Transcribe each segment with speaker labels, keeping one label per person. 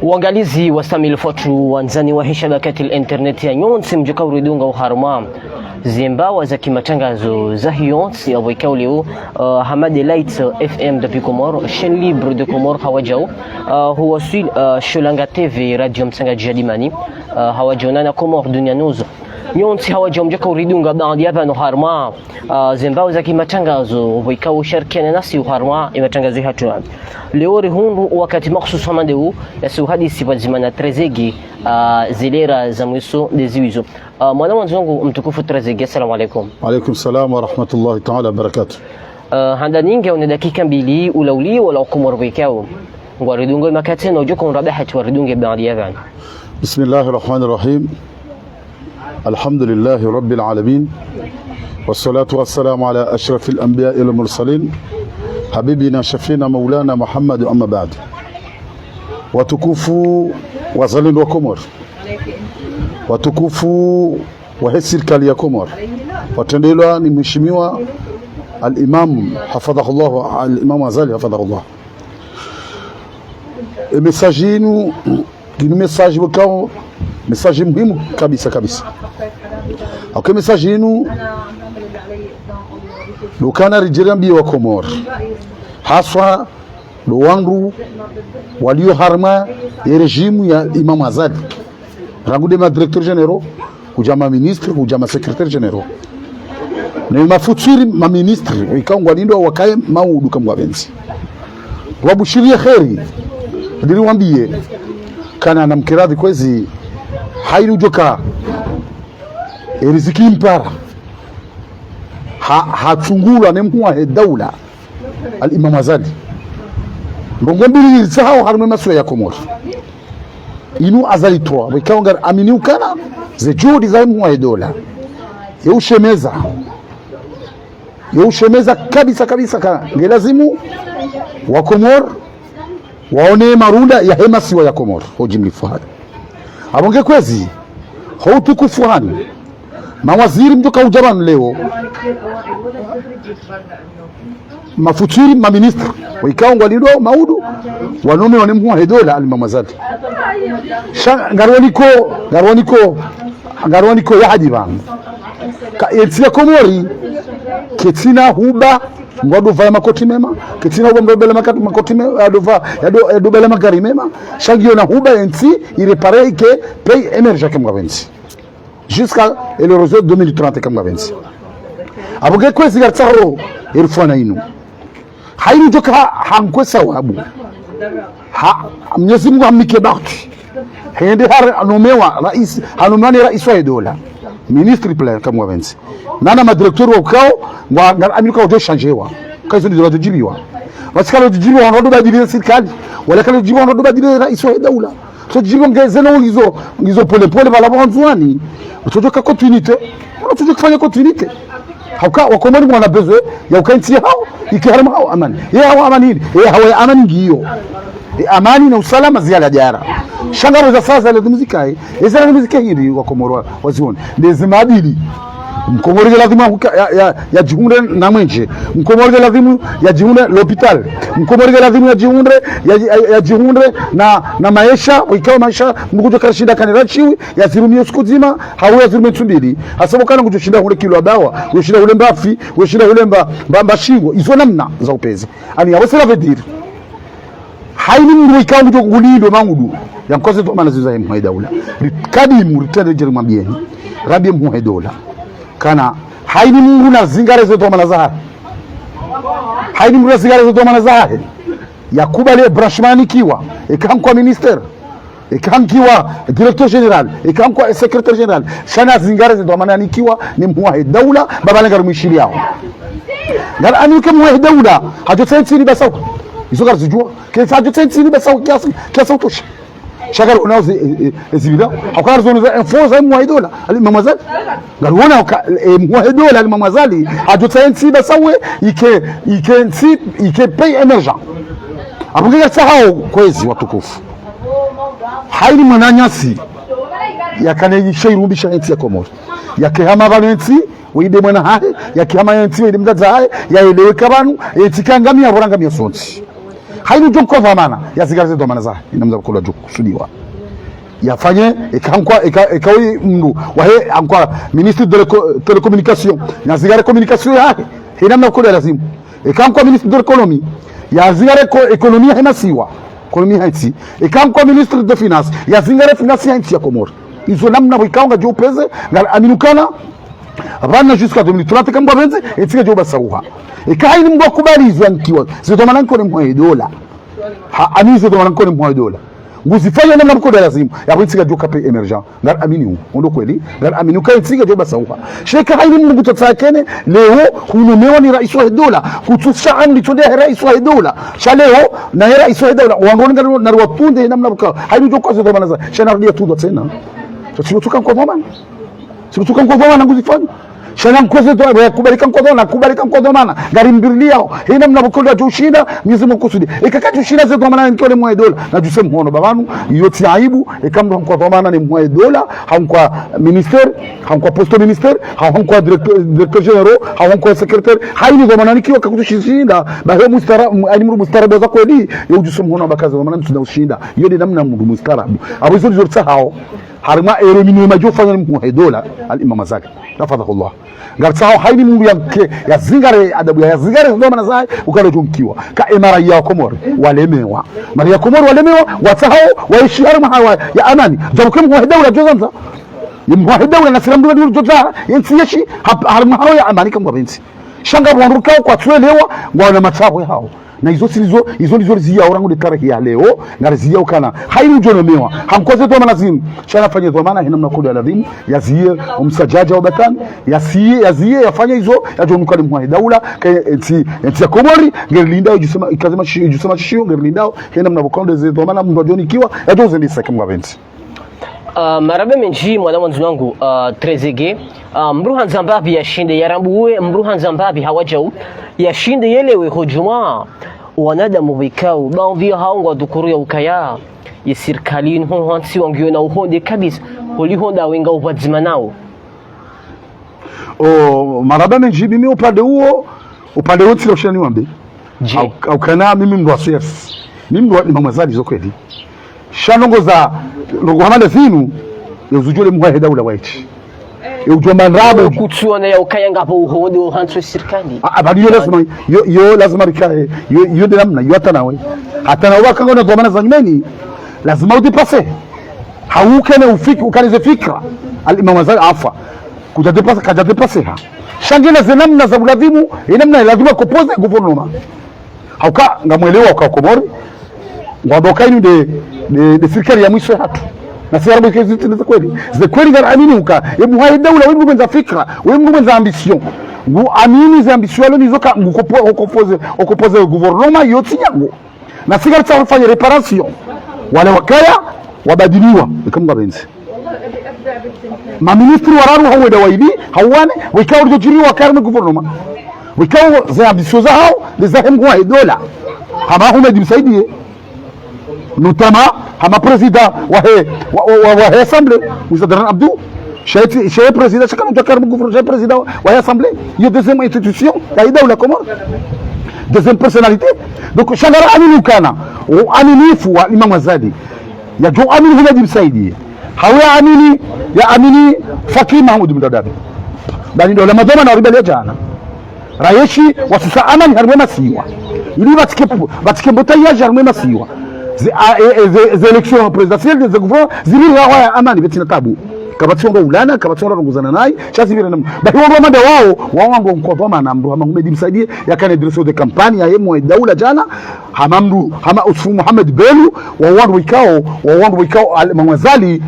Speaker 1: Uangalizi wa Samil Fotu wanzani wa shabakati internet ya nyonsi mjuka uridunga uharma zimbawa za kimatangazo za hiyonsi aweka leo Hamad Light FM de Comore chaîne libre de Comore hawajao huwa sul Sholanga TV radio msanga jadimani hawajona na Comore dunia nuzo nyonsi hawajao mjuka uridunga baadhi hapa no harma zimbawa za kimatangazo aweka ushirikiana nasi uharma imatangazo hatu leo rihundu wakati makhsus hamandeu yasu hadisi wazimana trezegi zilera za mwiso deziwizo mwana wanzongu mtukufu trezegi. Assalamu alaikum.
Speaker 2: Alaikum salam wa rahmatullahi ta'ala wa barakatuh.
Speaker 1: Handa ninge una dakika mbili ulauli wala ukumur wikao ngwaridungo makatena ujuko rabahati waridunge baadhi yavan.
Speaker 2: Bismillahir rahmanir rahim. Alhamdulillahi rabbil alamin wassalatu wassalamu ala ashrafil anbiya'i wal mursalin habibina shafina maulana Muhammad amma ba'd. Watukufu wazalendo wa Komor, watukufu wa serikali ya Komor, watendelwa ni mheshimiwa al-Imam hafadhahullah, al-Imam Azali hafadhahullah. Message yenu ni message wakao, message muhimu kabisa kabisa. Okay, message yenu lukana rijirambi wa Komor haswa ndo wangu walio harma ya rejimu ya Imam Azali rangude ma directeur généraux kujama ministre kujama secrétaire généraux na mafuturi ma ministre ikangwa lindo wakae maudu kama benzi wabushiria khairi ndiliwambie kana na mkiradhi kwezi hairu joka riziki mpara hatungula nemwa he daula al-Imam Azali mbili zao harma maswa ya Komor inu Azali toa wikaongar amini ukana ze juhudi za mwa dola yeushemeza kabisa kabisa kana ngelazimu wa Komor waone marunda ya hemasiwa ya Komor hojimlifu hada abonge kwezi hautukufu hani mawaziri mtoka ujaban leo mafuturi ma ministre wikaongwa lido maudu wanome wanemwa hedola al-Imam Azali ngarwaniko ya hadiban ka etia Komori ketina huba ngwado vaya makoti mema ketina huba mbele makoti mema ya dobele magari mema shagio na huba enti irepare ke pay énergie kama benzi jusqu'à l'horizon 2030 kama benzi abuge kwezi gartsaro irfana inu haini joka hankwe sawabu Mwenyezi Mungu amike bakti hende har anomewa rais hanomani rais wa dola ministre plan kama benzi nana ma directeur wa ukao wa amika odo changewa kazo ndio wajibiwa wasikalo jibiwa wanodo badili serikali wala kale jibiwa wanodo badili rais wa dola so jibiwa ngezeno ngizo pole pole bala bonzwani utojoka continuité utojoka kufanya continuité hauka wakomoni mwana bezwe ya ukainti hao ikiharama hao amani hao amani hao amani ngiyo amani na usalama ziala jara shangaro za sasa ile muziki ezana muziki hili wa Komoro wazione ndezimadili mkomori lazima ya jiunde na mwenje mkomori lazima ya jiunde l'hopital mkomori lazima ya jiunde na maisha wikao maisha mkujo kashinda kanira chiwi ya zirumio siku zima hawe zirumio tumbili hasabu kana kujoshinda ule kilo dawa ushinda ule mbafi ushinda ule mbamba shingo izo namna za upezi ani awesela vediri haini mru wikao mkujo kulindo mangudu ya mkoze to manaziza mhaidawula kadi muritende jeri mabieni rabie mhaidawula kana haini mungu na zingare zetu manazaha haini mungu na zingare zetu manazaha yakubali branchement kiwa ikankwa minister ikankiwa directeur général ikankwa secrétaire général shana zingare zetu manani kiwa ni muwahi daula babalenga rumishili yao ngal anuke muwahi daula hajo tsini basau izo gar zijua kesa hajo tsini basau kiasi utoshi shagal unaozi ezibida hakar zonu za info za muwaidola al-Imam Azali ngalona muwaidola al-Imam Azali adotsayensi basawe ike pay emergent abuge sahau kwezi watukufu haini mananyasi yakane shairubisha enti ya Komoro yakehama valenti wide mwana hae yakehama enti wide mdaza hae yaeleweka banu etikangamia borangamia sonti hainu jonko dhamana ya zigaraze dhamana za inamza kula joko kusudiwa yafanye ikawi mndu wahe ankwa ministre de télécommunication ya zigare communication yake inamna kula lazima ikankwa ministre de l'économie ya zingare ekonomia henasiwa ekonomia haiti ikankwa ministre de finance ya zingare finance haiti ya Komoro izo namna bikaunga jo peze ngal aminukana abana jusqu'à 2030 kamba benze etika jo basauha ikaini mbo kubalizwa nkiwa zidomana nkone mwa dola ha anizo domana nkone mwa dola nguzifanya namna mko lazima ya kuitika jo kape emergent ngal aminu ndo kweli ngal aminu kai tika jo basauha sheka haini mbo tutakene leo hunumewa ni rais wa dola kutusha andi tunde rais wa dola shaleo na rais wa dola wangonga na watunde namna mko haini jo kwa zidomana za shana rudia tudo tena sio tukan kwa dhamana nguzifanya shana mkweze to kubalika kwa dhamana kubalika kwa dhamana gari mbirili yao hina mnabukola tushinda Mwenyezi Mungu kusudi ikaka tushinda zetu dhamana nikole mwa dola na juse mhono babanu yoti aibu ikamdo kwa dhamana ni mwa dola hankwa minister hankwa posto minister hankwa directeur general hankwa secrétaire haini dhamana nikiwa kakutushinda bahe mustarabu alimru mustarabu za kweli yojuse mhono bakaza dhamana tunashinda yodi namna mdu mustarabu abizo zorta hao harma eremini majofanya mwa dola al-imam zake tafadhallah ngatao haini mungu ya zingare adabu ya zingare ndo maana zai ukarejumkiwa ka imara ya Komoro walemewa mali ya Komoro walemewa watao waishi harma hawa ya amani jabukem mwa dola jozanza mwa dola na silamdu ndio joza yensi yeshi harma hawa ya amani kama binti shanga bwanruka kwa twelewa ngwana matabo hao na hizo ndizo zia orangu de tarehe ya leo ngari zia ukana haini ujonomewa hamkoze to manazimu shana fanye to maana hina mnakodo ya ladhimu ya zie umsajaja wa batani ya zie yafanya hizo ya jonukali mwa daula enti ya Komori ngerlinda ujisema ikazema shishio ngerlinda hina mnabokonde zeto maana mndo jonikiwa ya joze ndisa kama benti
Speaker 1: marabe menji mwana wanzu wangu Trezege Mruhan Zambabi yashinde yarambuwe Mruhan Zambabi hawajau yashinde yelewe hujuma wanadamu vikao baadhi haongo dukuru ya ukaya yisirkalini honsi wangiyo na uhonde kabisa ulihonda wenga ubadzima nao
Speaker 2: marabe menji mimi upande huo tilo shani wambe au kana mimi mndo asiyas mimi mndo ni mamazali zo kweli shanongo za longo hamale zinu yuzujule mwa daula waichi yujoma nrabo
Speaker 1: kutuona ya ukayanga hapo uhode uhanso sirikali
Speaker 2: abali yo lazima rikae yo de namna yo hata nawe kanga na dhamana za nyumeni lazima udipase haukene ufiki ukalize fikra al-imam azali afa kuja dipase ha shangile za namna za buladhimu namna lazima kupoze guvernoma hauka ngamwelewa kwa Komori ngabokaini de serikali ya mwisho hatu na sarabu hizi za kweli gara amini uka hebu hai daula wewe mwenza fikra wewe mwenza ambition ngu amini za ambition leo nizoka ngokopoze gouvernement yoti yango na sigara tafanya reparation wale wakaya wabadiliwa kama benzi ma ministri wararu hawo da waidi hawane wikao rujiriwa karne gouvernement wikao za ambition za hao lezahemu wa dola hama hume dimsaidie notamment hama président wa assemblée Moussa Abdou chez président chacun doit faire gouvernement président wa assemblée il y a deuxième institution ya daula Komoro deuxième personnalité donc shangara aminu kana aminifu wa Imam Azadi ya jo aminu huna dimsaidie hawa amini Fakri Mahmoud Mdadabi bali ndo Ramadhani na ribali jana rayeshi wasisa amani harwe masiwa ili batike mbotaya harwe masiwa ze election presidentielle des gouvernements zibiri ya amani betina tabu kabatsonga ulana kabatsonga rongozana naye chazibira na bahi wamada wao wango mkoa na mru hama Ahmed msaidie yakane direction de campagne ya yemo daula jana hama Usfu Muhammad Belu wangu wikao al-Mawazali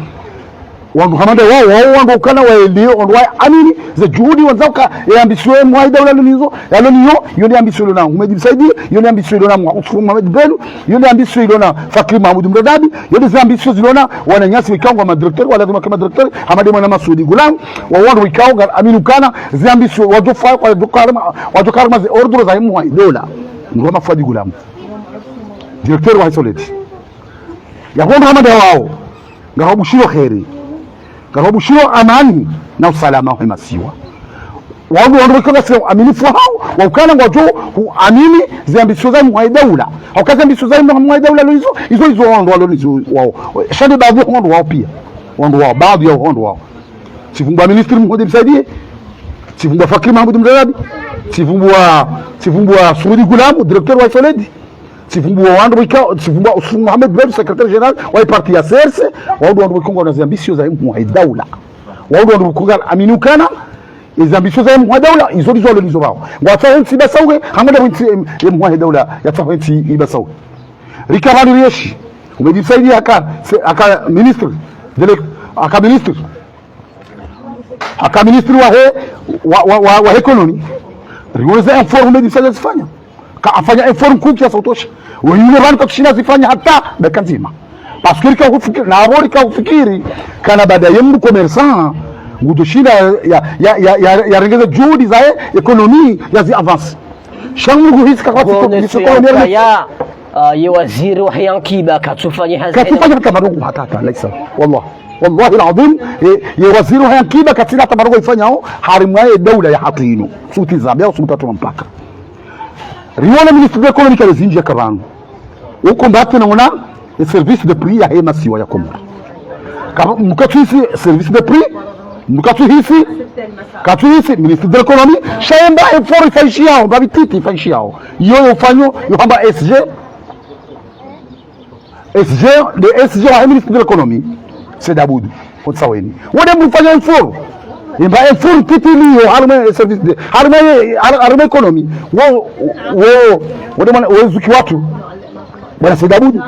Speaker 2: wangu hamada wao wangu kana waelio wangu amini za juhudi wanzaka ya ambisio mwa daula nizo yaloniyo yoni ambisio na Ahmed msaidie yoni ambisio na Usfu Muhammad Belu yoni ambisio na Fakri Mahmoud Mdadabi yoni za ambisio zilona wananyasi wikao wa madirecteur wala kama directeur Hamadi Mwana Masudi Gulam wangu wikao aminu kana za ambisio wajofa wajokarma za ordre za mwa dola ngoma Fadi Gulam directeur wa Isoleti ya wangu hamada wao ngawabushiro khairi ngawabushiro amani na usalama wa masiwa wandu wakona sio aminifu hao wakana ngojo amini ziambisho za mwaidawla au kaza ambisho za mwaidawla hizo wandu wao shade baadhi ya wandu wao pia wandu wao baadhi ya wandu wao sifungwa ministri mmoja msaidie sifungwa Fakri Mahmoud Mdarabi sifungwa Sudi Gulam directeur wa Soledi sifungwa wandu wikao sifungwa Mohamed Bel secrétaire général wa parti ya CRC wandu wakonga wanaziambisho za mwaidawla wandu wakonga aminukana izambisho za mwaidawla izo lizo bao ngwatsa nsi basauge hamada nsi mwaidawla yatsa nsi ibasauge rikabani riyeshi umejisaidia aka ministre aka ministre wa economy riweza informe umejisaidia zifanya ka afanya inform kuki asotosha wengine bado kushina zifanya hata dakika nzima paskiri ka kufikiri na abori ka kufikiri kana baadaye mtu commerçant ngudushinda ya rengeza juhudi za ekonomi ya zi avance shangu hisi kwa
Speaker 1: ya ye waziri wa yankiba katufanya
Speaker 2: tabaruku hatata laisa wallahi alazim ye waziri wa yankiba katina tabaruku ifanyao harimaye dawla ya hatino suti zabia usumtatu mpaka riona ministre de l'économie ka zinji kabanu uko mbate naona service de prix ya hema siwa ya komora kama mkatisi service de prix Katuhisi ministre de l'économie shaenda effort ifanyao babititi ifanyao yoyo ufanyo yohamba SG wa ministre de l'économie c'est Daboud Otsaweni wode mfanya effort imba effort titili harma service de harma economy wode mana wezuki watu bwana c'est Daboud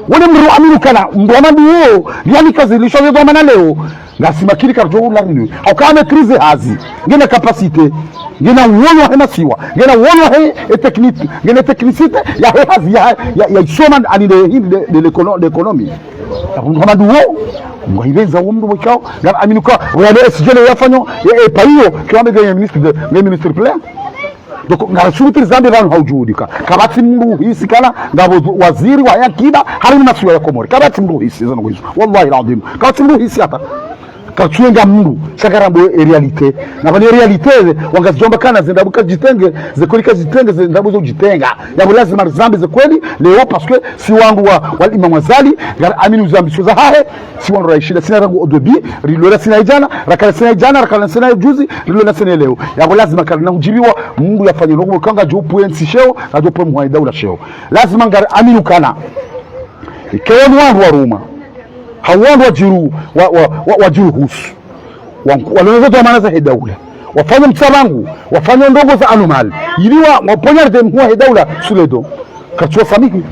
Speaker 2: wode mru aminu kana mdomandi wao yani kazi lishozo domana leo ngasima kili karjo la nini au kama crise hazi ngena capacité ngena uono hena siwa ngena uono he technique ngena technicité ya hazi ya soma ani de l'économie kama duo ngoivenza umru mkao ngam aminuka wale SGL yafanyo paio kiwambe ga ministre plein donc ngarashuti zambe banu haujudika kabati mru hisi kana ngabo waziri wa yakiba harina nasiwa ya komori kabati mru hisi zano hizo wallahi alazim kabati mru hisi hata katuenga mru shakarambo realite na bali realite wangazijomba kana zindabuka jitenge zekolika jitenge zindabuzo jitenga yabo lazima zambi ze kweli leo parce que si wangu wa Imam Wazali gar aminu zambi za hahe si wangu raishida sina rangu odobi rilola sina jana rakala sina juzi rilola sina leo yabo lazima kana ujibiwa Mungu yafanye ngo kanga jopo ensi sheo na jopo mwaidawla sheo lazima gar aminu kana ikewa wangu wa Roma hawandu wajiru wajiru husu walioneza tuamana za hedaula wafanya mtsabangu wafanya ndogo za anomali iliwa waponya de mwa hedaula suledo kachua famiki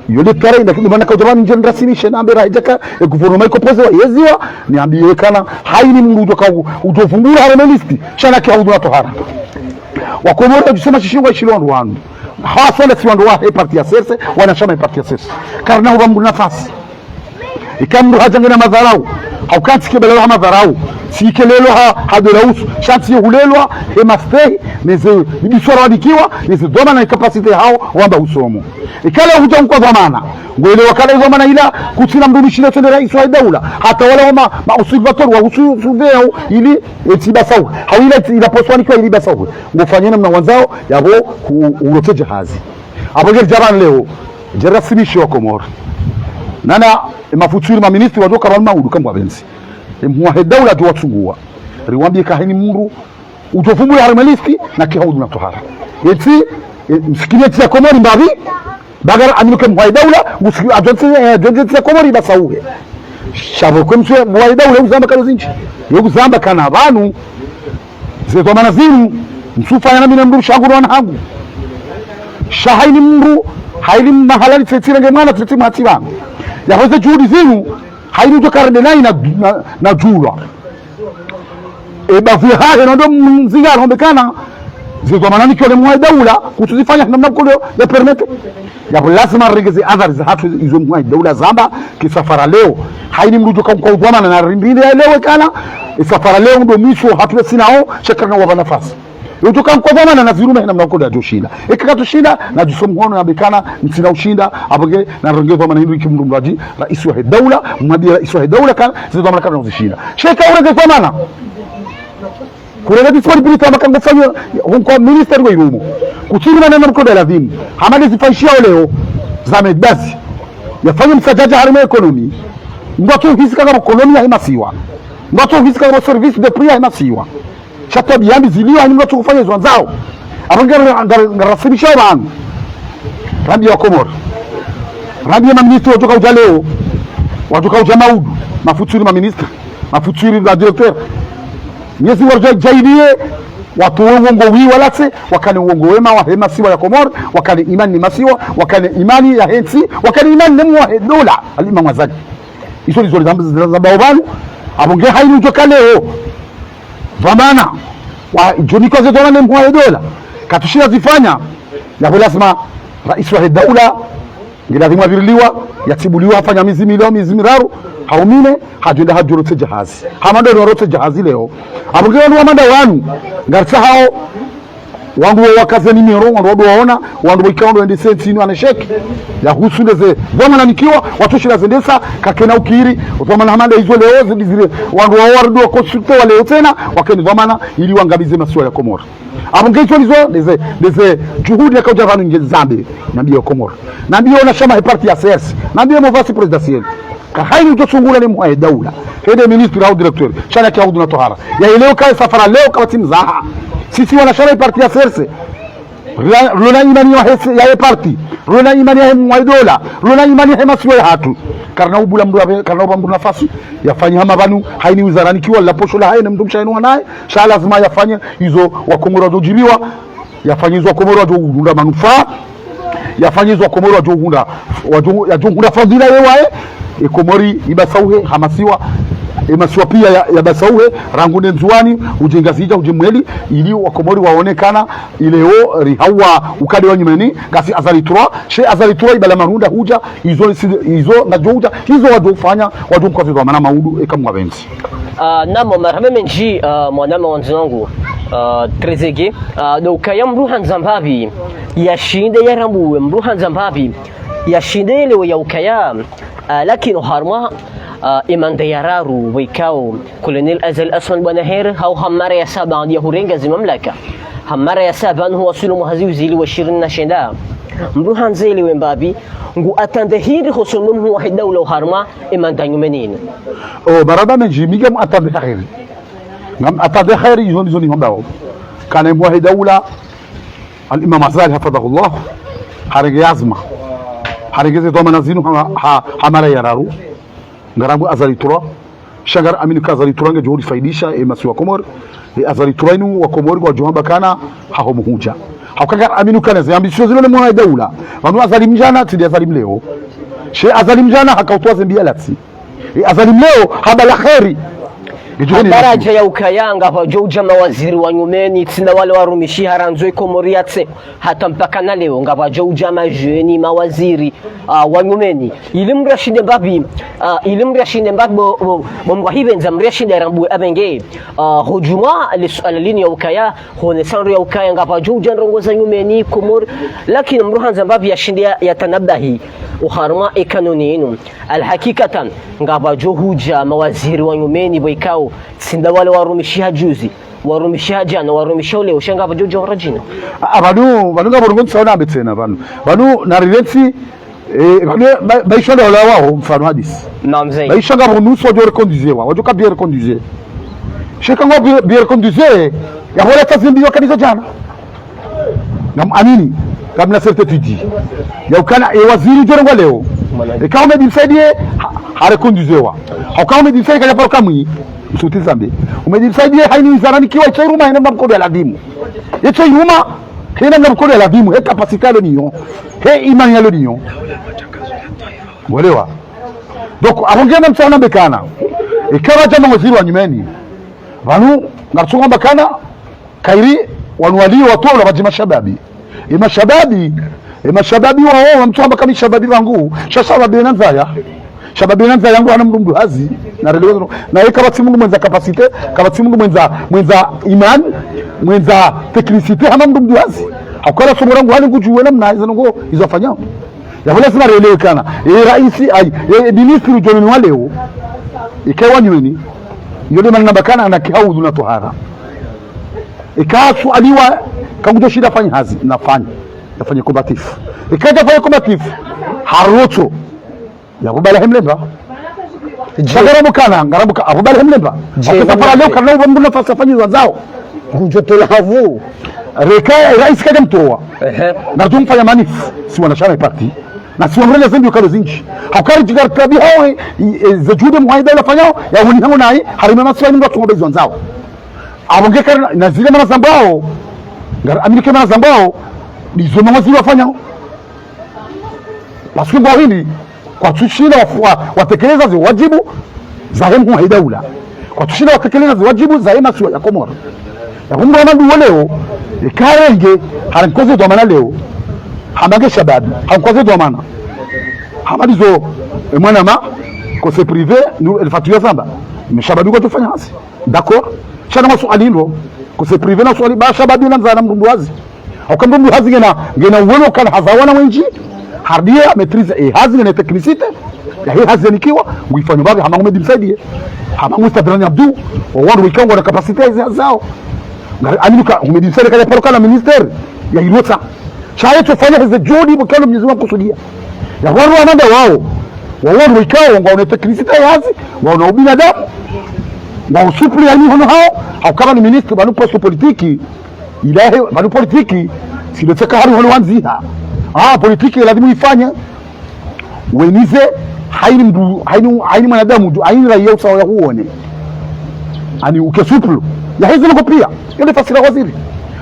Speaker 2: yole tare na kidi manaka jamani nje ndrasimishe na mbera hijaka gouvernement iko pose wa yeziwa niambie kana haini mndu ka utofungura haremelisti shana kia uduna tohara wakomora jisema shishingwa shilondu wanu hawasole si wandu wa parti ya serse wanashama parti ya serse karna ubambu nafasi ikamru hajangena madharau haukati kibelelo madharau sikelelo hadolausu shanti hulelwa hemastehi neze bidisora wadikiwa neze doma na capacity hao wamba usomo ikale huja mko dhamana ngwele wakala dhamana ila kutina mdumishile tende rais wa daula hata wale wama mausulvator wa usuveo ili etibasau hawila ila poswani kwa ili basau ngofanyana mna wanzao yabo ulote jahazi abogel jaban leo jarasimisho wa Komoro nana mafuturi ma ministri wadoka balma udu kambwa benzi mwa daula tu watsungua riwambie kahini muru utofumule harmelisti na kihaudu na tohara eti msikileti ya Komori mbavi bagara aminuke mwa daula musiki ajonse ya Komori basauhe shabo kwemswe mwa daula uzamba kalo zinchi yokuzamba kana abantu zeto manazinu msufanya na mina mru shaguru wana hangu shahaini mru haili mahalali tsetira ngemana tsetira matiba yahoze juhudi zinu haili utokarende nai na jula bavuye hahe na ndo mzinga alhombekana zito manani kiole mwa daula kutuzifanya namna kule ya permete yapo lazima regeze athari za hatu izo mwa daula zamba kisafara leo haili mrujo kwa udhamana na rindinde ya leo kana safara leo ndo misho hatu sinao shakana wa nafasi utoka mkodhamana na zirume na mnako ya joshinda ikakatushinda na jisomhono yabekana mtina ushinda aboge na rongezo mana hindu kimrumbaji rais wa daula mwadi rais wa daula kana zidhamana kana uzishinda sheka urege zamana kurega disponibility amakango fanya kwa minister wa irumo kuchini maneno mkoda lazima hamadi zifaishia leo za medbazi yafanye msajaja harimo economy ngoto hisika kama economy haimasiwa ngoto hisika kama service de prix haimasiwa chato biambi ziliwa ni ngoto kufanya hizo nzao abangara ngarasibisha abantu radio ya Komoro radio ya minister watoka ujaleo watoka ujamaudu mafuturi ma minister mafuturi na directeur nyezi warja jaidie watu uongo wi walase wakane uongo wema wa hema siwa ya Komoro wakane imani ni masiwa wakane imani ya hensi wakane imani nemwa dola alima mwazaji hizo ni za baobanu abonge hainu joka leo vamana wa joniko zetu wana nemwa dola katushia zifanya ya lazima rais wa daula ngilazima viriliwa yatibuliwa afanya mizi miraru haumine hajenda hajorote jahazi hamanda norote jahazi leo abonge wanu amanda wanu ngarisa hao wangu wakaze ni miro wangu waona wangu wikao ende sentini anasheki ya husundeze vama nikiwa watu shira zendesa kakena ukiri vama na hamanda hizo leo zile wangu wawardu wa konsulte wale tena wakeni vama ili wangabize masuala ya Komoro abonge hizo deze juhudi ya kauja vanu ngezambe na ndio Komoro na ndio na shama parti ya CS na ndio mvasi presidentiel kahaini utosungula ni mwa daula hede ministri au directeur shana kia hudu na tohara ya leo kai safara leo kama timu zaha sisi wanashara parti ya serse rona imani ya hese ya parti rona imani ya mwa dola rona imani ya masiwa ya hatu karna ubula mdu abe karna ubambu nafasi yafanya hama banu haini wizarani kiwa la posho la haina mdu mshainu naye sha lazima yafanye hizo wa Komoro wajojibiwa yafanyizwa Komoro wajounda manufaa yafanyizwa Komoro wajounda fadhila yewae Komori ibasauhe hamasiwa emasiwa pia ya basauhe rangune nzuani ujengazija ujimweli ili wakomori waonekana ileo rihawa ukade wa nyumeni kasi azalitura she azalitura ibala marunda huja hizo na jouja hizo wajofanya wajomkazi wa mana maudu ekamwa benzi
Speaker 1: namo marhaba menji mwanama wanzangu trezege do kaya mruhan zambabi yashinde yarambu mruhan zambabi yashinde leo ya ukaya lakini harma iman dayararu wikao kolonel azal aswan banahir hau hamara ya saba ndia hurenga zi mamlaka hamara ya saba huwa sulu muhaziu zili wa shirin na shenda mruhan zili wembabi ngu atande hiri khusumum huwa hidawla harma iman danyumenin
Speaker 2: baraba menji migam atande khairi ngam atande khairi yoni hombao kana mwa hidawla al imam azali hafadhahullah harege yazma harigeze to manazinu hamara yararu ngarambu azalitura shagar amini kazalitura nge johuri faidisha masiwa Komoro azalitura inu wa Komoro kwa johamba kana haho muhuja haukaga aminu kana zambisho zile mwana daula wanu azalimjana tidi azalim leo she azalimjana hakautoa zembia latsi azalim leo habala khairi
Speaker 1: daraja ya ukayanga kwa joja mawaziri wa nyumeni tina wale warumishi haranzwe Komoriatse hata mpaka na leo ngaba joja majeni mawaziri wa nyumeni ilimrashide babi bomwa hibenza mrashide rambu abenge hujuma alalini ya ukaya hone sanru ya ukaya ngaba joja ndongoza nyumeni Komori lakini mruhanza babi yashindia yatanabahi uharma ekanoninu alhakikatan ngaba joja mawaziri wa nyumeni boikao sinda wale warumishia juzi warumishia jana warumishia leo shanga bajojo rajina
Speaker 2: abanu ngabo rungu sauna betena banu na rilensi baisha wala wao mfano hadisi
Speaker 1: naam zaidi
Speaker 2: baisha ngabo nusu wajo reconduire wajo ka bien reconduire sheka ngabo bien reconduire ya wala tazimbiwa kabisa jana nam amini kabla certitude ya ukana waziri jorongo leo ikawa umedimsaidie hareconduirewa haukawa umedimsaidie kaja paro kamwi msuti zambi umedimsaidie haini wizarani kiwa chairuma hina mkodo ya ladimu ya chairuma hina mkodo ya ladimu he kapasite lo niyo he imani ya lo niyo walewa donc abongena mtsana bekana ikawa jama waziri wa nyumeni vanu ngarsunga bakana kairi wanwali watu wala bajima shababi mashababi wao mtu kama shababi wangu shababi nanza yangu ana mndu hazi na relewa na yeka bati mungu mwenza capacité kabati mungu mwenza iman mwenza technicité hama mndu hazi akora somora ngo hali kujuwe namna hizo ngo izofanya ya wala sima relewa kana raisi ai ministri joni waleo ikawa nyweni yule manna bakana na kihaudu na tohara ikasu aliwa kangujo shida fanya hazi nafanya combatif ikaja fanya combatif haroto ya kubala hemlemba ngarabuka abubala hemlemba akisafara leo kana ubambu nafasi afanye wazao
Speaker 1: kujotola havu
Speaker 2: reka rais kaja mtoa na tumfanya manifu si wanashama parti na si wamrele zembi ukalo zinji hakari jigar klabi hao za jude muhaida la fanyao ya wani hango nai harima maswali ndo tumobezi wanzao abongeka na zile mana zambao ngar amerika mana zambao nizo mawaziri wafanyao paske ngwa hili kwa tushinda watekeleza zi wajibu za hemu haidaula kwa tushinda watekeleza zi wajibu za hema suwa ya Komoro ya kumbu wamandu waleo ikarenge harankoze dwamana leo hamage shababi harankoze dwamana hamadizo mwana ma kose privé nous el fatuya samba meshababi kwa tufanya hasi d'accord chana maswali ndo kose privé na swali ba shababi na mzana mduwazi au kama mduwazi ngena uwezo kana hazawana wenji hardia maîtrise hazi na technicité ya hii hazi nikiwa uifanye baga hama umedimsaidie hama mustadrani abdu wao wikango na capacité zao alinuka umedimsaidie kaja paroka na minister ya ilota chaya tufanya hizo jodi bukalo Mwenyezi Mungu kusudia ya wao wananda wao wikao ngao na technicité hazi wao na ubinadamu wao supli yani hono hao au kama ni minister banu posto politiki ilahi banu politiki siloteka haru hono wanziha politiki lazima ifanye wenize haini mwanadamu haini raia usawa ya huone ani ukesuplu ya hizo nako pia yule fasira waziri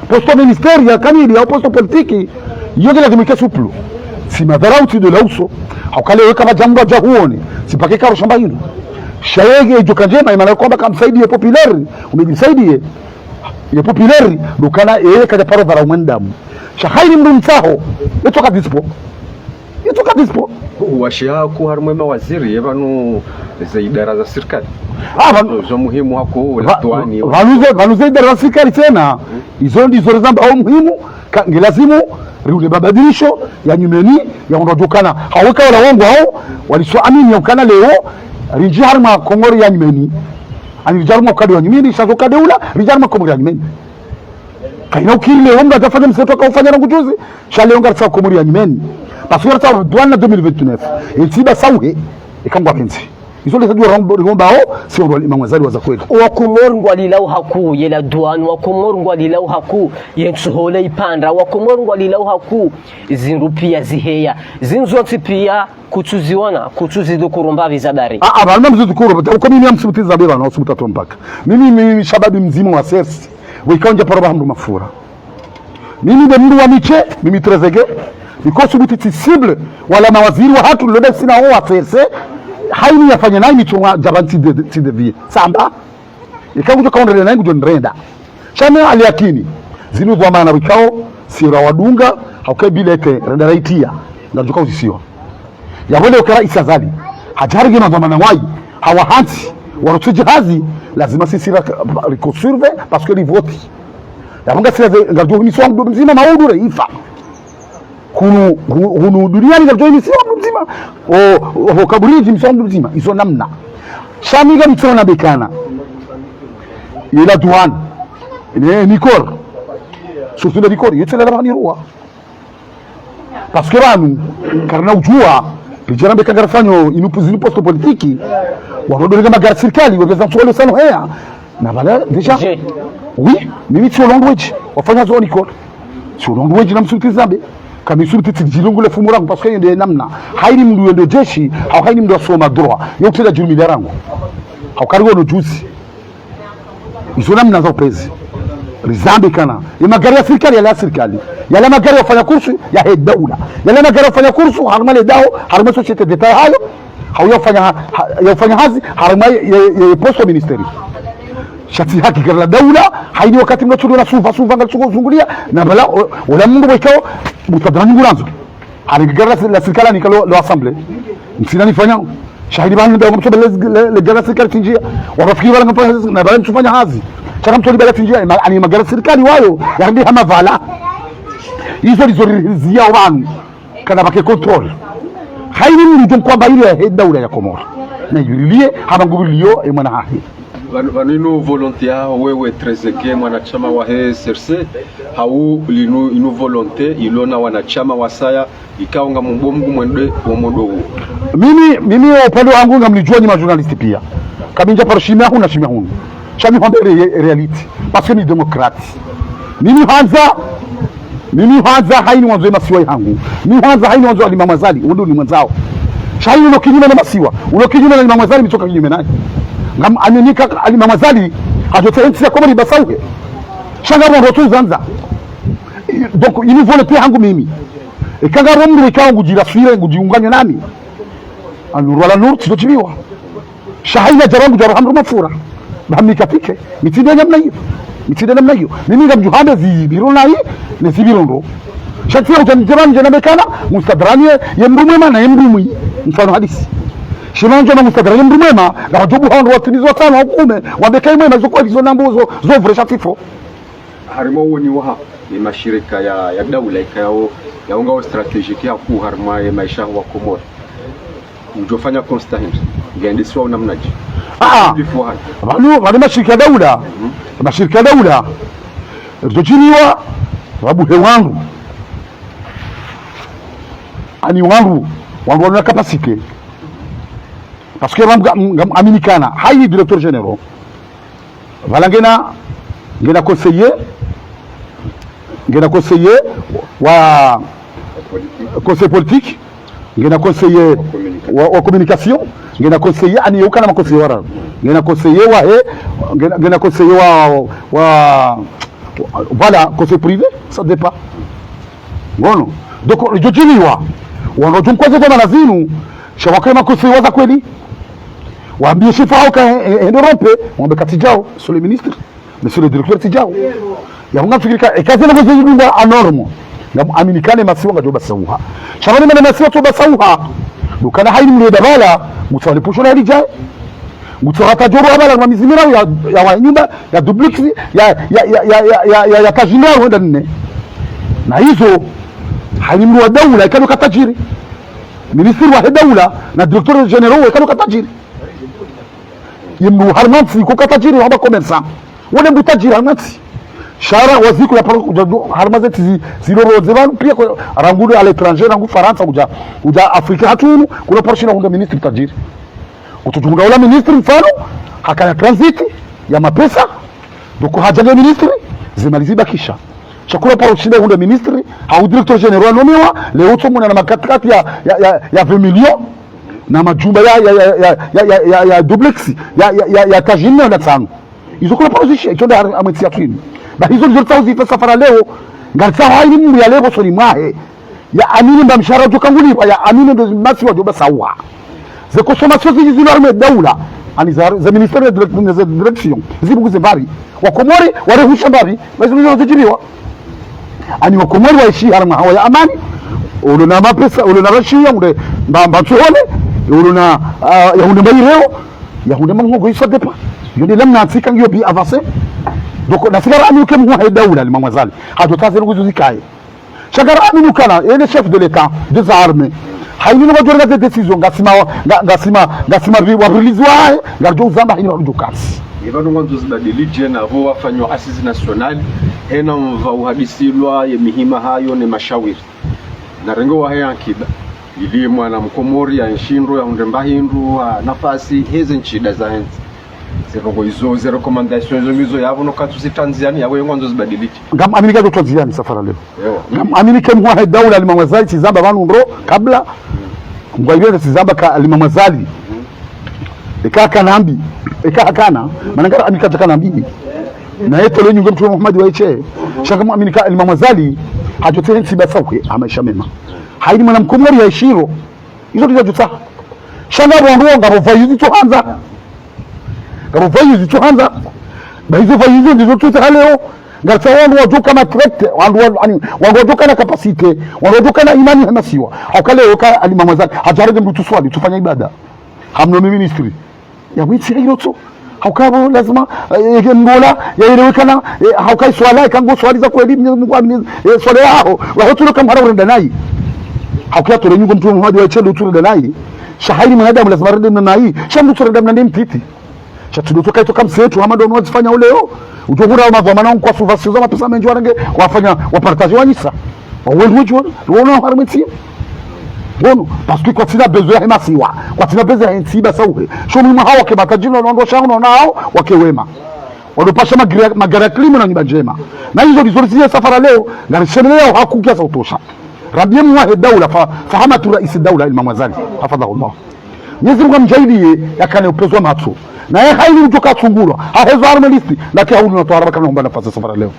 Speaker 2: posto ministeri ya kamili au posto politiki yote lazima ikesuplu si madharau tido la uso haukale weka majambo ya huone sipake karo shamba hilo shayege joka njema imana kwamba kamsaidie populari umejisaidia ya populari dukana yeye kaja paro dharau mwanadamu shahaini mdu mtaho yetoka dispo
Speaker 3: washiaku harumwe mawaziri yevanu za idara za serikali zo muhimu hako latwani
Speaker 2: vanuze idara za serikali tena izo ndizo zamba au muhimu ngelazimu riule babadilisho ya nyumeni ya ondojokana haweka wala wangu hao walisoamini yakana leo rinji harma Komoro ya nyumeni ani rijarma kadi ya nyumeni shazoka deula rijarma Komoro ya nyumeni kaina ukile omba tafanya mseto kaufanya na ngujuzi shale onga tsa Komoro ya nyumeni pasura tsa douane 2029 itiba sauhe ikangwa penzi izole sadua romba hao sio ndo mamwazali waza kweli
Speaker 1: wa Komoro ngwalilau haku yela douane wa Komoro ngwalilau haku yensuhole ipanda wa Komoro ngwalilau haku zinrupia ziheya zinzoti pia kutuzi dukurumba vizadari
Speaker 2: bana mzidukuru uko mimi amsubutiza beba na usubutato mpaka mimi shababi mzima wa sersi wikaonja paroba hamdu mafura mimi de mdu wa miche mimi trezege because buti cible wala mawaziri wa hatu lode sina wa serse haini yafanya nai michwa jabanti de vie samba ikakuja kaondele nai kujo nrenda chama aliakini zinu kwa maana wikao sira wadunga haukai bileke renda raitia ndajuka usisio ya wale ukara isazali hajarige na dhamana wai hawahanti warutuji hazi lazima sisi reconserve parce que les votes ya munga sira ngajo ni swangu mzima maudu reifa hunu duniani ngajo ni swangu mzima o kaburi mswangu mzima iso namna shamiga mitsona bekana ila douane ne Nicole surtout de Nicole yetela la ruwa parce que banu karna ujua vijana bekagara fanyo inupuzi posto politiki warodoleka magara serikali wageza msolo sana hea na bala deja oui mimi sio language wafanya zoni ko sio language na msuti zambe kama msuti tijilungu le fumura parce que ndio namna haini mdu ndo jeshi au haini mdu soma droit yote la jumi darango au karigo no juzi izo namna za upezi rizambe kana magari ya serikali ya serikali yale magari yafanya kursu ya daula yale magari yafanya kursu harmale dao harma societe d'etat hayo yafanya hazi harma ya posto ministeri shati haki gara daula haidi wakati mnachuru na sufa ngatuzungulia na bala wala mungu wekao mutadrani nguranzo hali gara la serikali ni kalo lo assemblée msina nifanya shahidi bana ndio mtobe le gara serikali tinjia warafikiri wala ngapa na bala mtufanya hazi chama mtu libala tinjia ani magara serikali wayo yarudi hama vala hizo lizorizia wanu kana bake control haini mtu kwamba ile daula ya Komoro na yulilie haba ngubulio mwana hahi
Speaker 3: vanino volonté yao wewe Trezeguet mwanachama wa HSRC hau inu volonté ilona wanachama wasaya ikaunga mbomgu mwende wa modo huu.
Speaker 2: Mimi upande wangu ngamnijua ni journalist pia kabinja paroshimia huna shimia hunu chami honde reality parce que ni démocrate mimi hanza haini wanzo masiwa yangu mimi hanza haini wanzo ali mamazali ndio ni mwanzao shaini uno kinyume na masiwa uno kinyume na mamazali mitoka kinyume naye ngam aminika ali mamazali hajote nti ya komori basauhe shanga rondo tuzanza donc ini volonté yangu mimi ekanga romru ikawa ngujiraswire ngujiunganya nami anuru wala nuru tidochibiwa shahina jarangu jarahamru mafura bahamikatike mitinde namna hiyo mimi ngamjuhande zibiro nayi ne zibirondo shakira utanjirani jana bekana mustadrani yemrumema na yemrumwi mfano hadisi shimanje na mustadrani yemrumema na wajubu hao watinizo tano hukume wabekai mwema zoko hizo nambuzo zovresha tifo
Speaker 3: harimo woni waha ni mashirika ya daula ikao yaunga strategique ya kuharma ya maisha wa Komoro mjofanya constant ngendiswa namnaje
Speaker 2: wale mashirika daula mashirika daula rtojiniwa wabu hewangu ani wangu wana capacité parce que aminikana hayi directeur général wala ngena conseiller wa conseil politique ngena conseiller wa communication ngena conseiller ani ukana makonseiller wara ngena conseiller wa ngena conseiller wa voilà conseil privé ça dépend ngono donc jojiliwa wanojumkwaza kwa nazinu shawakema conseiller za kweli waambie chifu hao ka Europe mwambe katijao sur le ministre monsieur le directeur tijao ya hunga fikirika ekaze na kuzungumza anormo ngam aminikane masiwa ngajoba sauha shabani mana masiwa toba sauha dukana haini mleda bala mutwale pusho na hija mutwata joro bala na mizimira ya wanyumba ya dublix ya tajina wenda nne na hizo haini mwa daula ikano katajiri ministri wa daula na directeur general ikano katajiri yemnu harmansi ko katajiri wa commerçant wale mbutajiri harmansi shara waziko ya paro harmazeti ziloro zebanu pia kwa rangudu ala étranger rangu Faransa kuja Afrika hatunu kuna portion hunda ministri tajiri kututunga wala ministri mfano hakana transit ya mapesa doko hajaga ministri zimaliziba kisha chakula portion hunda ministri au directeur general nomewa leo tumuna na makatikati ya 20 millions na majumba ya duplex ya tajini na tano hizo kuna position itonda ametia twini na hizo ndizo tauzifa safara leo ngatsa haini mu ya leo soni mwahe ya amini mbamshara tukanguli ya amini ndo masi wajoba sawa ze consommation zizilo arme daula ani za ministère de direction zibuguze bari wa Komori warehusha bari bazilo zijiriwa ani wa Komori waishi harma hawa ya amani ulo na mapesa ulo na rashia unde mbamba tuone ulo na ya hunde mbayireo ya hunde mangogo isodepa yoni lamna atsika ngiyo bi avancer donc nasigara aminuke mwa daula limamwazali hajotaze nguzuzikaye shagara aminukana yene chef de l'état des armées haini no dora de décision ngasima wa release wae ngajo uzamba haini wa kasi
Speaker 3: ibano mwanzo zibadili jena vo wafanywa assise nationale hena mva uhadisilwa ye mihima hayo ne mashawiri na rengo wa haya akiba ili mwana mkomori ya nshindro ya undemba hindu nafasi heze nchida za henzi zero recommendation mizo yabo no katusi Tanzania yawe ngwanzo zibadiliki
Speaker 2: ngam aminika do Tanzania safara leo ngam aminika mwa daula limamwazali tizamba banu ndo kabla ngwaibele tizamba ka limamwazali ekaka nambi ekakana manangara aminika takanambi na yeto leo nyungu mtume Muhammad wa iche shaka aminika limamwazali hajote nsiba sakwe amaisha mema haini mwana mkomori ya ishiro hizo ndizo juta shanga bongo ngabo vayuzi tuanza kama vayizi tuanza baizo vayizi ndizo tuta leo ngatsa wandu wajoka na threat wandu wajoka na capacity wandu wajoka na imani hamasiwa akale yoka alimamazali hajarege mtu swali tufanya ibada hamno ministry ya witsi hiyo tu haukabo lazima ngola yaelewekana haukai swala kango swali za kweli Mungu amini swala yao wahotulo kama harenda nayi haukia tore nyugo mtu Muhammad wa chelo tore nayi shahiri mwanadamu lazima rende nayi shambu tore ndani mpiti cha tudotoka itoka msetu ama ndo unazifanya uleo utokura mavamana kwa suvasi za mapesa mengi warange wafanya wapartage wanyisa wewe wewe unaona harmeti bono parce que quand il a besoin ya masiwa quand il a besoin ya ntiba sauhe shomu mwa hawa ke matajiri wanaondosha nao wakewema walopasha magara klimu na nyumba njema na hizo ndizo safara leo ngarishemelea hakukia sautosha rabia muwahe daula fahamatu rais daula Imam Ghazali hafadhahullah Mwenyezi Mungu amjaidie yakane upezwa matso na yeye haini mtoka tsungurwa hahezo armelisti na kia hulu na toaraba kana mbana nafasi safara leo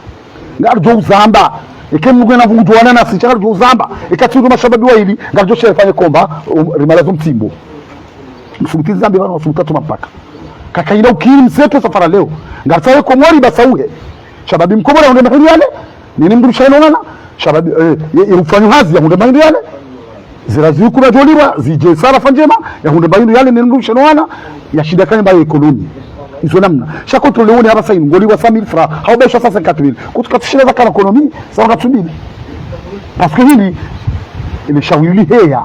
Speaker 2: ngarjo uzamba ikemugwe na vungudwana na sichara jo uzamba ikatiru mashababi wa hili ngarjo shefanye komba rimalazo mtimbo msumitizi zambi wana wasumutatu mpaka kakaina ukiri mseto safara leo ngartawe komori basauhe shababi mkomora unde mahindi yale nini mdurusha inonana shababi irufanyu hazi ya unde mahindi yale ziraziu kuna joliwa zije sara fanjema ya hunde mahindi yale nini mdurusha inonana ya shida kanya bayo ekonomi izo namna sha kontrole wone haba saini ngoliwa 100000 francs haubesha sasa 4000 kutukatishira za kana ekonomi sawa katsubili parce que hili imeshawili heya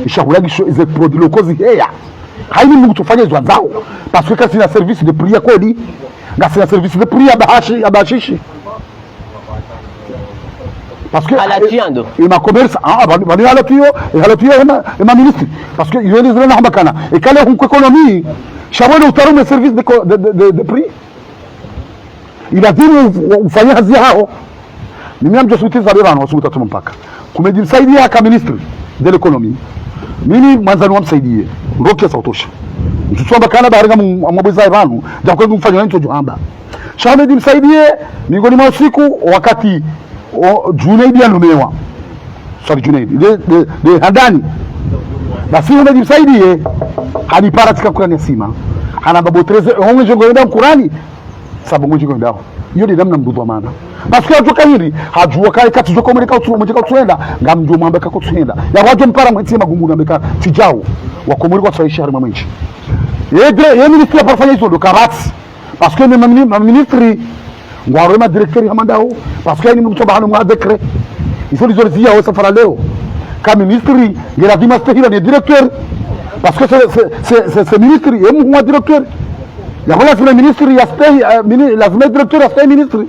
Speaker 2: ishahulagisho ize produits locaux heya haini mungu tufanye zwa zao parce que kasi na service de prix ya kodi ngasi na service de prix ya bashishi parce que
Speaker 1: alatiando
Speaker 2: ima commerce bani alatiyo ima ministre parce que yoni zile na habakana ikale hunko economie shabone utarume service de prix ilazima ufanye hazi hao mimi amjosutiza bebana wasuta tumpaka kumejisaidia kama ministre de l'économie mimi mwanzani wamsaidie ndoke sautosha mtusomba kana baringa mwabuza abantu jakwe kumfanya nito johamba Shahmed msaidie miongoni mwa usiku wakati Junaid anomewa Junaid de handani basi msaidie hadi para tika Qur'ani yasima ana babo 13 onge jongo nda Qur'ani sababu ngoje kwenda hiyo ni namna mdudu maana basi kwa toka hili hajua kai kati zoko mweleka utumo tuenda ngamjua mwamba kako tuenda ya wajo mpara mwetie magungu na meka tijao wakomuri kwa tsaisha harima mwenchi yeye ministre afanya hizo ndo karati parce que même ministre ngwaro ma directeur hamandao parce que ni mtu bahano mwa décret il faut les dire au safara leo kama ministre ngira dima stahila ni directeur parce que c'est ministre et moi directeur ya wala sema ministre ya stay lazima directeur ya stay ministre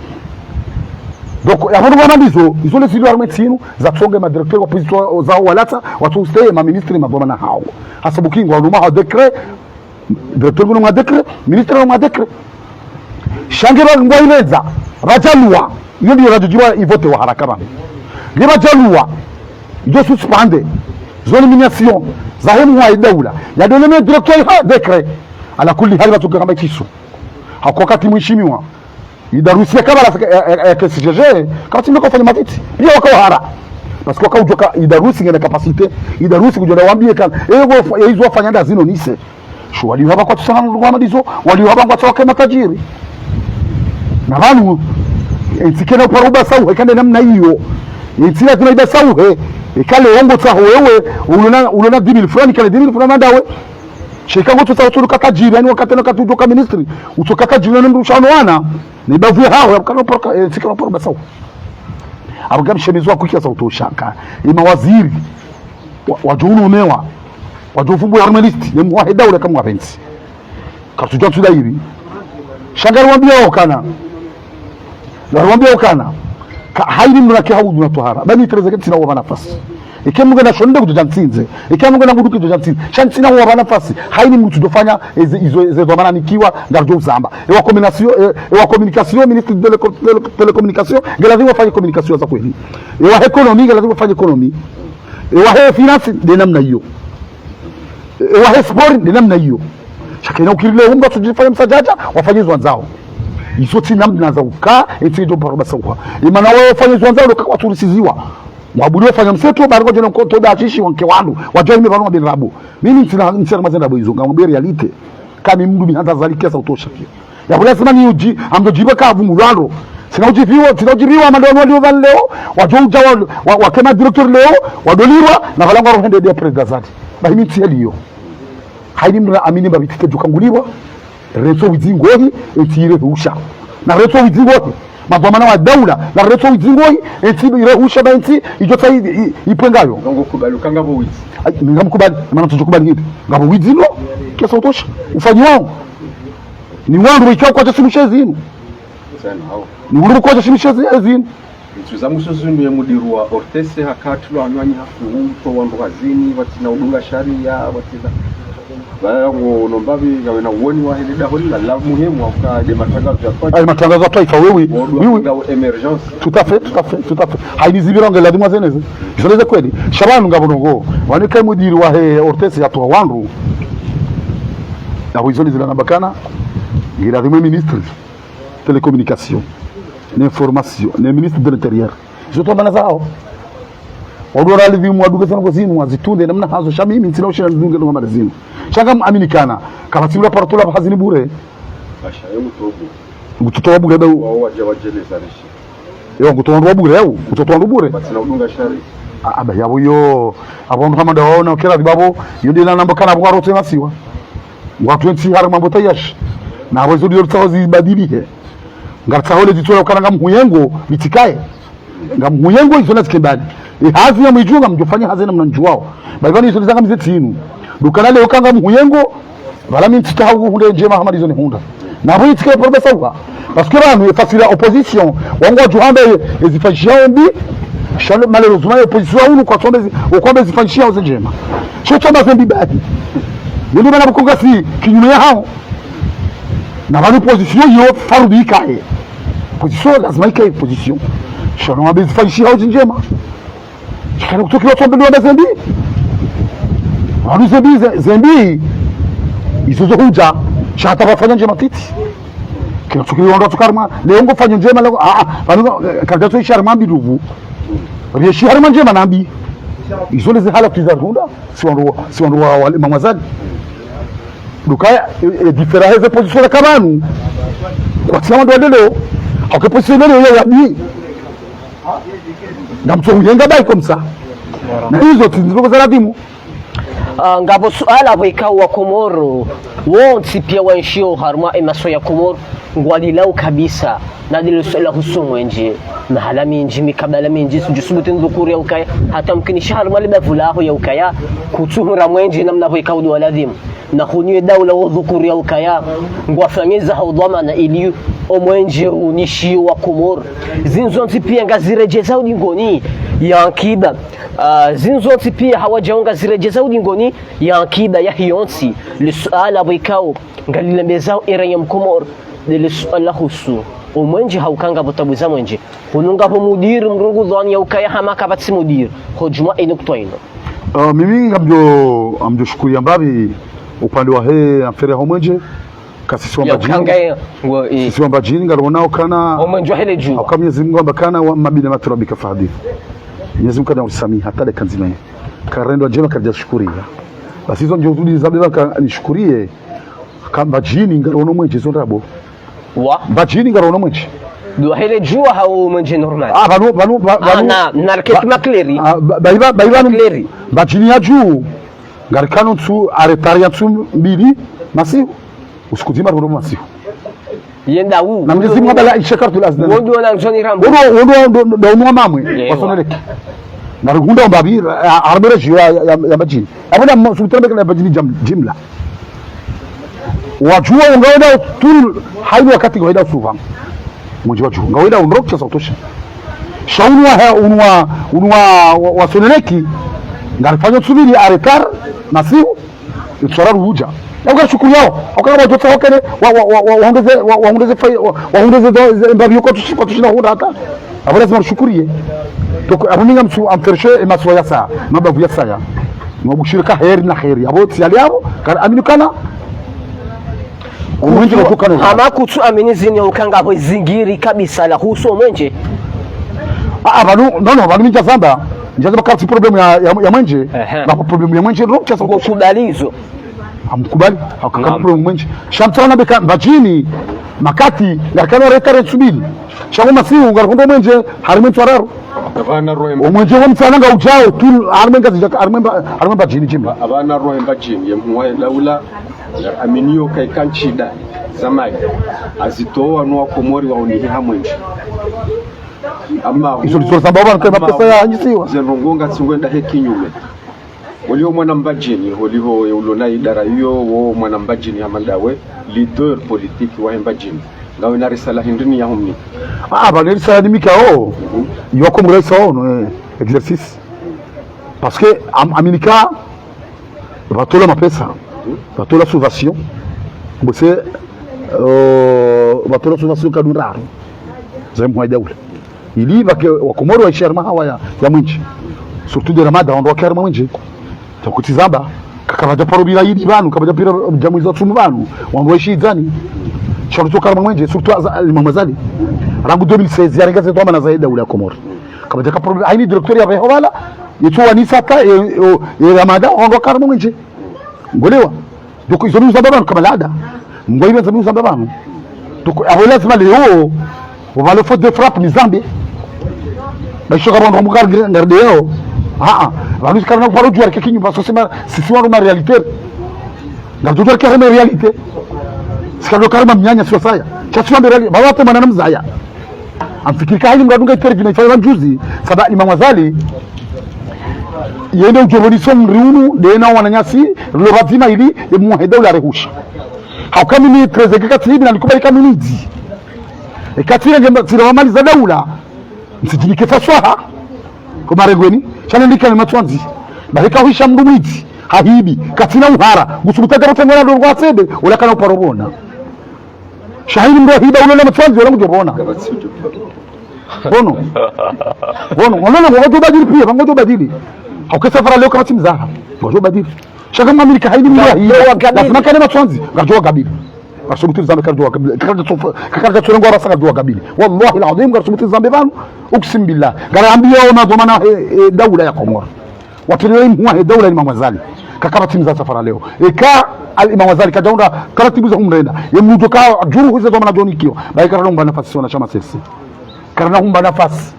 Speaker 2: donc ya wana mandizo izo le silo armetinu za tsonge ma directeur wa position za walata watu stay ma ministre ma bomana hao hasabu kingo wa numa décret directeur numa décret ministre numa décret shangira ngwaileza rajalua hiyo ndio rajujua ivote wa haraka bana ni rajalua ndio suspende zone nomination za hemu wa daula ya doneme directeur ha décret ala kulli hali watu kama kisu hako wakati mheshimiwa idarusia kama la KCG kama timu kufanya matiti pia wako hara parce que ujoka idarusi ngene capacité idarusi kujua waambie kana hizo wafanya ndazi zino nise sho wali haba kwa tusana kwa madizo wali haba kwa tawaka matajiri na banu itikena paruba sawa ikande namna hiyo itia tunaiba sawa ikale ongo tsaho wewe unaona 10000 francs kale 10000 francs ndawe shika ngoto tsaho kakajiri yani wakati na katutoka ministry utoka kajiri na mrushano wana ni bavu hao yakano poroka itikena paruba sawa abagam shemizwa kukia sauto ushaka ima waziri wajunu umewa wajofubu journalist ni mwahida ule kama wapenzi katujua tuda hivi shangari wambia okana wambia okana haini mnake haudu na tohara bani terezeke tina wa nafasi ikimunga na shonde kujantinze ikimunga na nguduki kujantinze shantina wa nafasi haini mtu dofanya izo domana nikiwa ngarjo uzamba wa communication ministre de télécommunication lazima fanye communication za kweli wa economy lazima fanye economy wa finance de namna hiyo wa sport de namna hiyo shakina ukirile unga tujifanye msajaja wafanye zwanzao iso tina namna za uka etido paroba sawa imana wao fanye zwanzao kwa turisiziwa mwabudu fanya mseto bariko jana mkoto da chishi wanke wandu wajua mimi bana birabu mimi ntina mazenda boizo ngamwambia realite kama mndu bihanza zalika sa utosha pia ya kula sema ni uji amdojiba ka vumulalo sinajibiwa mandano ndio van leo wajuja wakema director leo wadolirwa na valanga rohende dia president zati bahimi tielio haidi mna amini babitike jukangulirwa reto wizingohi etire usha na reto wizingohi mabomana wa daula la reto wizingohi etire usha banti ijota ipengayo
Speaker 3: ngo kubaluka ngabo wizi
Speaker 2: ngamukubali maana tujukubali hivi ngabo wizino kesa utosha ufanywa ni wandu ikao kwa chasimisha zinu
Speaker 3: sana hao
Speaker 2: ni wandu kwa chasimisha zinu
Speaker 3: Tuzamu sozunu ya mudiru wa Ortese hakatulu anwanyi hafu umto wandu hazini watina udunga sharia watina Baya nombavi gawe na uoni wa hili daholi la muhimu wakaje matangazo ya taifa.
Speaker 2: Matangazo ya taifa wewe
Speaker 3: emergence.
Speaker 2: Tout à fait. Hainizibira ngela dimwa zeneze. Joleze kweli. Shabanu ngabonongo. Waneka mudiri wa Ortese ya toa wandu. Na wizoni zila nabakana. Ngira dimwe ministre télécommunication, l'information, le ministre de l'intérieur. Je tombe na zao. Wadora livi mwaduga sana kwa zinu wazitunde namna hazo shamimi ntina ushina ndunge ndo madazini. Shaka aminikana kama simula paratola hazini bure.
Speaker 3: Basha yemu tobu.
Speaker 2: Ngutotoa bure da
Speaker 3: wao wajele zarishi.
Speaker 2: Yo ngutotoa bure yao, ngutotoa bure.
Speaker 3: Batina udunga shari.
Speaker 2: Aba yabo yo abantu kama daona kera dibabo yodi na namba kana bwaro tena siwa. Watu wengi har mambo tayash. Na wazo dio tsawazi badilike. Ngarta hole zitola kana ngamuyengo bitikae. Ngamuyengo izona zikembani. Hazi ya mwijunga mjofanya hazi na mnanjuwao. Bagani iso nizanga mzeti inu. Dukana leo kanga muyengo. Vala mintita hau hunde njema hamari zone hunda. Na hui tike profesa uwa. Parce que là, nous faisons la opposition. Wango juhanda ezifanyishia mbi. Shale malheureusement opposition unu kwa sonde ukwamba ezifanyishia uze njema. Chocho mazembi badi. Ndio bana bukonga si kinyume hao. Na bali opposition yo farudi ikae. Opposition lazima ikae opposition. Shano mabezi ezifanyishia uze njema. Shikana kutoki watu mbele wa zembi. Wanu zembi izozo huja shata bafanya njema titi. Kila tukio ndo tukarma leo ngo fanya njema leo wanu kagato sharma biduvu. Bia sharma njema nambi. Izole ze hala tizarunda si wandu wa wale mamazadi. Dukaya diferenze position kama anu. Kwa sababu ndo leo au position leo ya bi. Namtongenga bai komsa. Na hizo tinzo za radimu.
Speaker 1: Ngabo suala wika wa Komoro wonsi pia wanshio harma emaso ya Komoro ngwalilau kabisa na dilo suala husumu nje mahala minji mikabala minji sujusubuti nzukuri ya ukaya hata mkini shahar mali bavulaho ya ukaya kutuhura mwenji namna wika udu waladhimu na khunye dawla wa dhukuri ya ukaya ngwafanyeza haudhama na iliu omwenje unishi wa Komoro zinzonsi pia ngazirejeza udingoni ya akiba zinzonsi pia hawajaonga zirejeza udingoni ya akiba ya hiyonsi lisuala wikao ngalilembezao era ya Mkomoro lisuala husu omwenje haukanga botabuza mwenje hununga ho mudiri mrungu dhani ya ukaya hamaka batsi mudiri hojuma inuktoa ino
Speaker 2: mimi amjo shukuri ambabi upande wa afere ya mwenje kasisi wamba jini ngaronao kana
Speaker 1: omwenje hele jua
Speaker 2: au Mwenyezi Mungu ambakana wa mabina maturabika fadhi Mwenyezi Mungu kana usamii hata dakika nzima karendo njema kaja shukuria basi hizo ndio zudi za beba nishukurie kamba jini ngarono mwenje zo rabo
Speaker 1: wa
Speaker 2: bajini ngarono mwenje
Speaker 1: do hele jua hao mwenje normal
Speaker 2: banu
Speaker 1: na raketi makleri
Speaker 2: baiba makleri bajini ya juu ngarikano tu aretaria tu mbili masihu usikuzima roho masihu
Speaker 1: yenda u
Speaker 2: na Mwenyezi Mungu bala ishakartu lazima
Speaker 1: wondo na Johnny Rambo
Speaker 2: wondo ndo unwa mamwe wasoneleke na rugunda mbabi arbere jiwa ya bajini abona sultana kana bajini jimla wajua ungaenda tu haibu wakati ngaenda suva mmoja wajua ngaenda unrocha sautosha shaunwa wasoneleki ngalifanya tusubiri aretar masihu itusara ruja Yanga shukuru yao. Wakati watoto wakene waongeze mbabi yuko tushina hunda hata. Abo lazima shukurie. Toko abuninga msu amfershe emaso ya saa. Mabavu ya saa. Mwabushirika heri na heri. Abo tiali yabo kana aminukana. Umwenje wakukana.
Speaker 1: Hama kutu amini zini ukanga abo zingiri kabisa la huso mwenje.
Speaker 2: Banu minja zamba. Njaza bakati problem ya mwenje. Na problem ya mwenje ndo chasa
Speaker 1: kukubalizo.
Speaker 2: Amkubali akakapro mwenje shamtana beka bajini makati lakano retare tsubili shago masiu ngarundo mwenje harime twararu
Speaker 3: abana roemba
Speaker 2: mwenje wo mtsananga ujao tu armenga zija armemba bajini jimba
Speaker 3: abana roemba jini yemwa laula aminio kai kanchida zamai azitoa no Komori waonihi hamwenje ama
Speaker 2: iso sababu kwa pesa ya anyisiwa
Speaker 3: zenongonga tsingwenda he kinyume walio mwana mbajini holiho ulona idara hiyo wo mwana mbajini amandawe leader politique wa mbajini ngawe na risala hindini ya humni
Speaker 2: ba risala ni mikao yo comme raison no exercice parce que aminika batola mapesa batola subvention bose batola subvention kaduraro zemu hajaula ili bake wakomoro wa sharma hawa ya mwinchi surtout de ramada on doit karma mwinchi takutizamba kakabaja parobira yidi banu kabaja pira jamuiza tumu banu wandoishi zani sharuto karma mwinchi surtout al-mamazali rangu 2016 yarenga zetu ama na zaida ule komoro kabaja kaparobira haini directeur ya behawala yetu nisaka e ramada on doit karma mwinchi ngolewa donc ils ont nous abandonné comme l'ada ngoyi benza nous abandonné donc lazima leo on va le faute de frappe ni Zambie basho kama ndo mukar ngarde yao vanus karna paro juar ke kinyu baso sema sisi wana na realite ngardo juar ke na realite sikado karma mnyanya sio saya chasua ndo realite bawate manana mzaya amfikirika hili ngadunga interview na ifanya juzi saba Imam Ghazali yende ujorodisho mriunu dena wananyasi lo bazima ili muheda ula rehusha hakami ni trezeke katibi na likubali kamunizi katira ngamba tira mali za daula msijinike faswaha kwa maregweni chana ndika ni matwanzi bahika huisha mdumiti hahibi katina uhara gusubutaka batangana ndo kwa sebe wala kana uparobona shahidi ndo hiba ule matwanzi wala mjobona bono ngojo badili pia ngojo badili haukesafara leo kama timzaha ngojo badili shaka mamilika haidi mwa hii lazima kana matwanzi ngojo kabili Garsumuti Zambe karjua kabili kakaka turengo rasa karjua kabili wallahi alazim Garsumuti Zambe banu uksim billah garambia ona domana daula ya Komoro watenele mwa daula ya Imam Ghazali kakaba timu za safara leo eka al-Imam Ghazali kajaunda karatibu za humrenda yemujo ka juru hizo domana donikio bai karamba nafasi wana chama sisi karana humba nafasi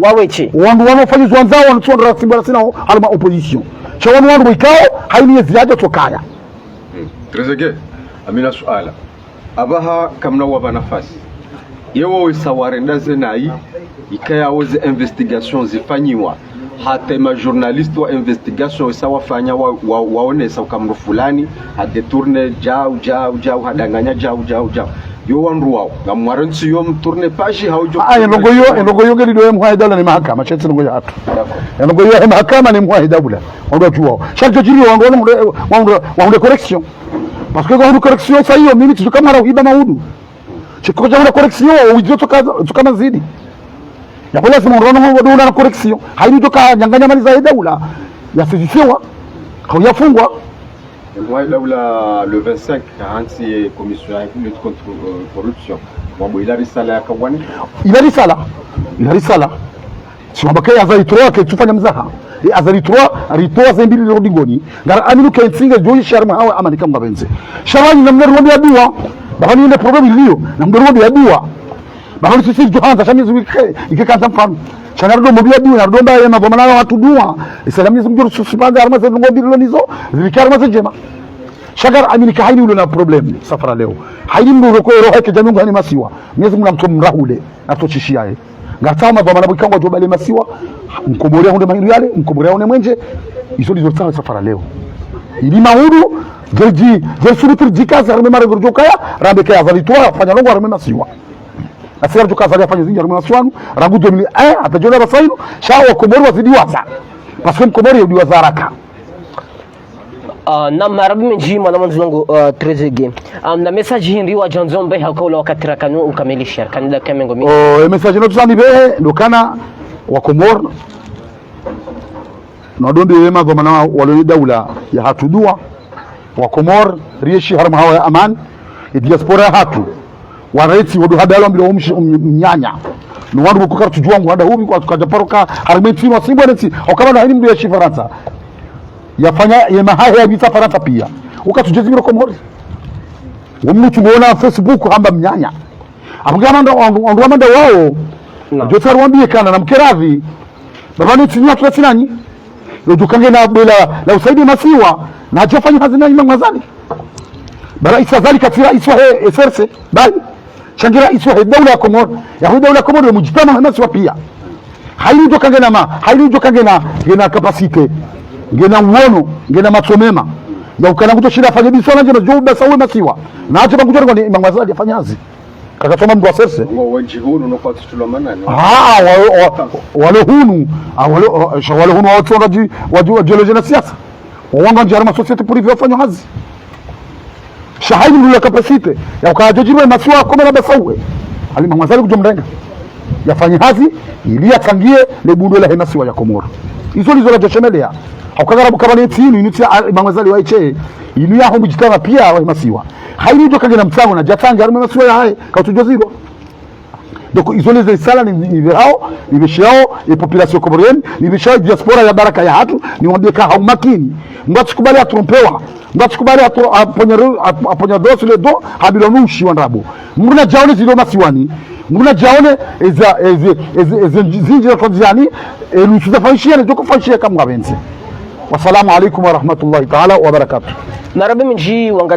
Speaker 1: waweche
Speaker 2: wandu wanofanya zwanzao wanachonda rasibu sina alma opposition cha wandu wikao haini ziada tokaya
Speaker 3: Trezege, amina suala. Abaha kamna waba nafasi. Yewo wisawarenda zenai, ikaya weze investigation zifanyiwa. Hata ma journaliste wa investigation wisawafanya waonesa ukamru fulani, hadetourne jau, hadanganya jau. Yo wandu wao. Ngamwarensi yo mtourne page haujo.
Speaker 2: Enogo yo geli doye mwaida ni mahakama, chetsi ngoja hatu. Enogo yo mahakama ni mwaida bula. Wandu tuwao. Chaque jiri wandu correction. Parce que quand on correction ça y est mimi tukamara uiba maudu chiko cha correction uizo tukana zidi ya kwa lazima ndio na correction haidi toka nyanganya mali za daula ya sisiwa hauyafungwa
Speaker 3: moi daula le 25 40 commission ya lutte contre corruption mambo ila risala ya kawani ila risala si mabaka azali troa ke tufanya mzaha azali troa ritoa zembili rodi ngoni ngara aminu ke nsinga joyi sharma hawa ama nikamga benze sharani na mnero ya dua bahani ile problem iliyo na mnero ya dua bahani sisi johanza shamizu wike ikikaza mfano chanardo mobia dua nardo mbaye mabomana watu dua isalami zumjuru susipanga arma ze ngo bilo nizo zikarma ze jema shagar amini ka haini na problem safara leo haini mnuro ko roho ke jamungu hani masiwa mwezi mnamtom rahule atochishia ngatama kwa manabu kango jobale masiwa mkoborea hunde mahiru yale mkoborea hunde mwenje iso lizo safara leo ili maudu jesurutir jikazi harme mara gurjo kaya rambe kaya zalitwa fanya longo harme masiwa asira joka zali afanya zinja harme masiwanu rangu 2001 atajona basaino shawa komoro wazidi waza parce que mkomoro yudi wazaraka
Speaker 1: na marabi menjima na manzwangu Trezege na message hindi wa Johnzombe hakaula wakati rakanu ukamilisha kanida kamengo mimi
Speaker 2: message no tusani be ndokana wa Komoro na donde wema kwa maana wale daula ya hatudua wa Komoro rieshi harma hawa ya amani diaspora hatu waraiti wadu hadalo mbilo mnyanya no wandu bukukara tujuangu hada hubi kwa tukajaparoka harmenti wa simbo neti okama na hini mdu ya Faransa yafanya yemahaya ya vita Faransa pia ukatujezimira Komoro wumutu ngona Facebook hamba mnyanya abugana ndo amanda wao jotar wambie kana na mkeravi babani tinya tuasinani yojukange na bila la usaidi masiwa na hajafanya hazina Imam Ghazali bara isazali katira iswa eserse bali changira iswa daula ya Komoro ya daula ya Komoro mujitama masiwa pia haijo kangena ngena capacité ngena uono ngena matomema ya ukana kutoshira fanya bisona nje jo basa wewe masiwa na acha bakujora kwa ni mangwazali afanyazi kakasoma mtu aserse
Speaker 3: wenji hunu no kwa tutula manani
Speaker 2: wale hunu watu wa geology na siasa wanga njarama society privée wafanya hazi shahidi ndio capacity ya ukajojiwe masiwa kama na basa wewe ali mangwazali kujomrenga yafanye hazi ili atangie le bundo la hemasiwa ya Komoro hizo ndizo la jeshemelea haukagarabu kama ni tinu initi mangwazali wa iche inu ya hombu jitana pia wa hemasiwa haini jo kagena mtsango na jatanga ari masiwa ya hai kautujo zero donc hizo les sala ni virao ni bishao ya population comorienne ni bishao diaspora ya baraka ya hatu ni wambie ka haumakini ngatukubali atrompewa ngatukubali aponya dosi le do habilonushi wandrabo muna jaone zilo masiwani muna jaone eza zinjira konziani elusuza fanshia ndio kufanshia kama wabenzi. Wassalamu alaikum wa rahmatullahi ta'ala wa barakatuh.
Speaker 1: Marabe mji